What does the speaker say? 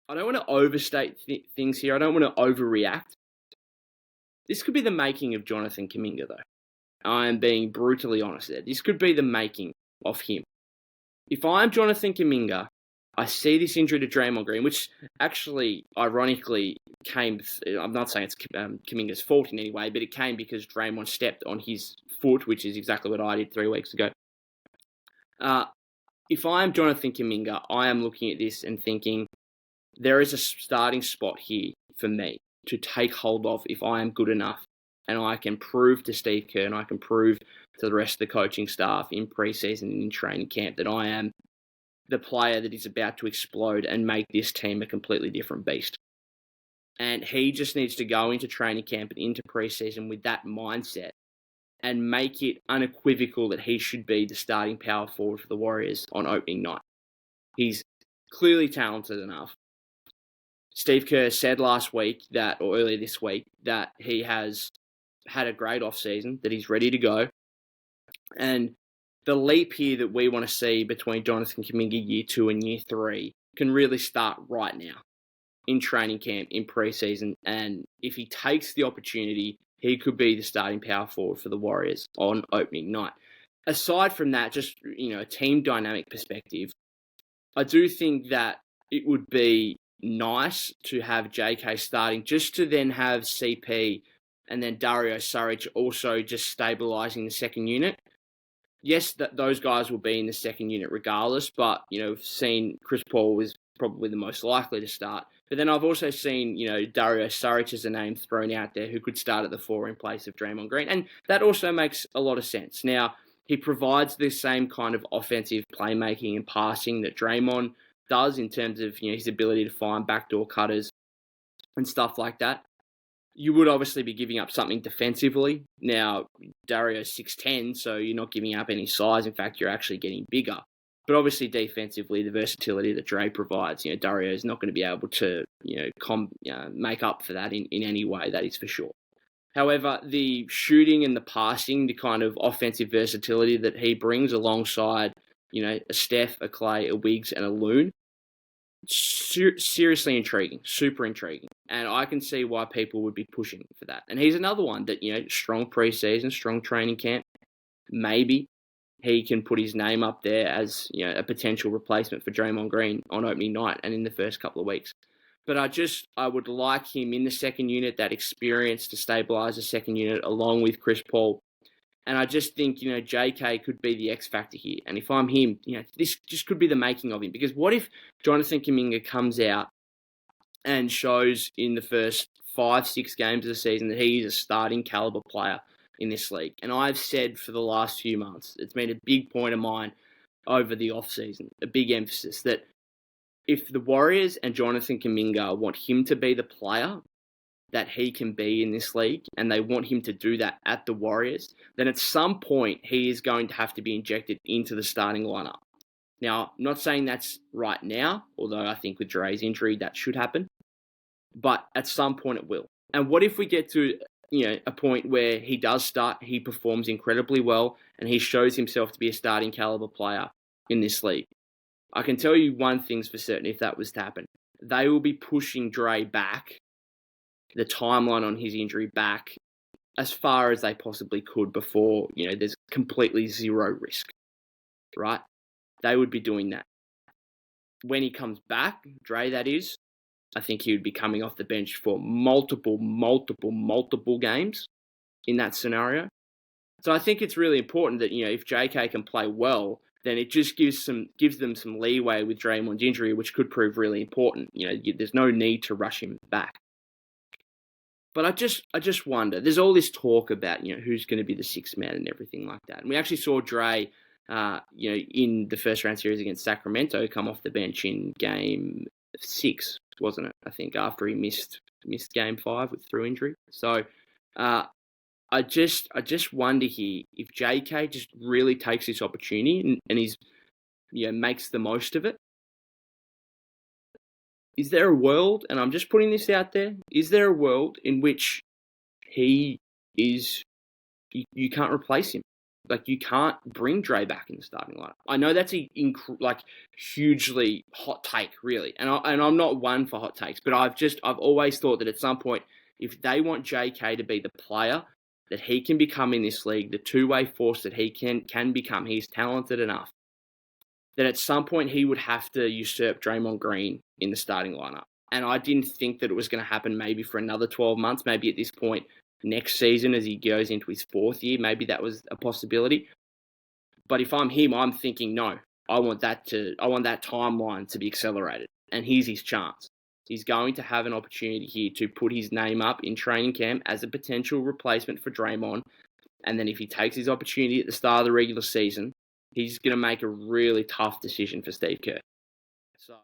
I don't want to overstate things here. I don't want to overreact. This could be the making of Jonathan Kuminga, though. I am being brutally honest there. This could be the making of him. If I'm Jonathan Kuminga, I see this injury to Draymond Green, which actually, ironically, came. I'm not saying it's Kuminga's fault in any way, but it came because Draymond stepped on his foot, which is exactly what I did 3 weeks ago. If I am Jonathan Kuminga, I am looking at this and thinking there is a starting spot here for me to take hold of if I am good enough and I can prove to Steve Kerr and I can prove to the rest of the coaching staff in preseason and in training camp that I am the player that is about to explode and make this team a completely different beast. And he just needs to go into training camp and into preseason with that mindset and make it unequivocal that he should be the starting power forward for the Warriors on opening night. He's clearly talented enough. Steve Kerr said last week or earlier this week, that he has had a great offseason, that he's ready to go. And the leap here that we want to see between Jonathan Kuminga year 2 and year 3 can really start right now in training camp, in preseason. And if he takes the opportunity, he could be the starting power forward for the Warriors on opening night. Aside from that, just, a team dynamic perspective, I do think that it would be nice to have JK starting, just to then have CP and then Dario Saric also just stabilising the second unit. Yes, those guys will be in the second unit regardless, but, we've seen Chris Paul was probably the most likely to start. But then I've also seen, Dario Saric as a name thrown out there who could start at the 4 in place of Draymond Green. And that also makes a lot of sense. Now, he provides the same kind of offensive playmaking and passing that Draymond does in terms of, his ability to find backdoor cutters and stuff like that. You would obviously be giving up something defensively. Now, Dario's 6'10", so you're not giving up any size. In fact, you're actually getting bigger. But obviously, defensively, the versatility that Dre provides, Dario is not going to be able to, make up for that in any way, that is for sure. However, the shooting and the passing, the kind of offensive versatility that he brings alongside, a Steph, a Clay, a Wiggs, and a Loon, seriously intriguing, super intriguing. And I can see why people would be pushing for that. And he's another one that, strong preseason, strong training camp. Maybe he can put his name up there as, a potential replacement for Draymond Green on opening night and in the first couple of weeks. But I would like him in the second unit, that experience to stabilise the second unit along with Chris Paul. And I just think, JK could be the X factor here. And if I'm him, this just could be the making of him. Because what if Jonathan Kuminga comes out and shows in the first 5-6 games of the season that he is a starting caliber player in this league? And I've said for the last few months, it's been a big point of mine over the offseason, a big emphasis, that if the Warriors and Jonathan Kuminga want him to be the player that he can be in this league, and they want him to do that at the Warriors, then at some point he is going to have to be injected into the starting lineup. Now, I'm not saying that's right now, although I think with Dre's injury that should happen, but at some point it will. And what if we get to a point where he does start, he performs incredibly well, and he shows himself to be a starting caliber player in this league? I can tell you one thing's for certain, if that was to happen. They will be pushing Dre back, the timeline on his injury back, as far as they possibly could before, there's completely zero risk, right? They would be doing that. When he comes back, Dre that is, I think he would be coming off the bench for multiple games in that scenario. So I think it's really important that, if JK can play well, then it just gives them some leeway with Draymond's injury, which could prove really important. There's no need to rush him back. But I just wonder, there's all this talk about, who's going to be the sixth man and everything like that. And we actually saw Dre, in the first round series against Sacramento, come off the bench in game 6, wasn't it? I think after he missed game 5 through injury. So I just wonder here if JK just really takes this opportunity and he's, makes the most of it. Is there a world, and I'm just putting this out there, is there a world in which he is, you can't replace him? Like, you can't bring Dre back in the starting lineup. I know that's a hugely hot take, really, and I'm not one for hot takes, but I've always thought that at some point, if they want JK to be the player that he can become in this league, the two-way force that he can become, he's talented enough, that at some point he would have to usurp Draymond Green in the starting lineup. And I didn't think that it was going to happen maybe for another 12 months, maybe at this point next season as he goes into his fourth year, maybe that was a possibility. But if I'm him, I'm thinking, no, I want that timeline to be accelerated. And here's his chance. He's going to have an opportunity here to put his name up in training camp as a potential replacement for Draymond. And then if he takes his opportunity at the start of the regular season, he's going to make a really tough decision for Steve Kerr. So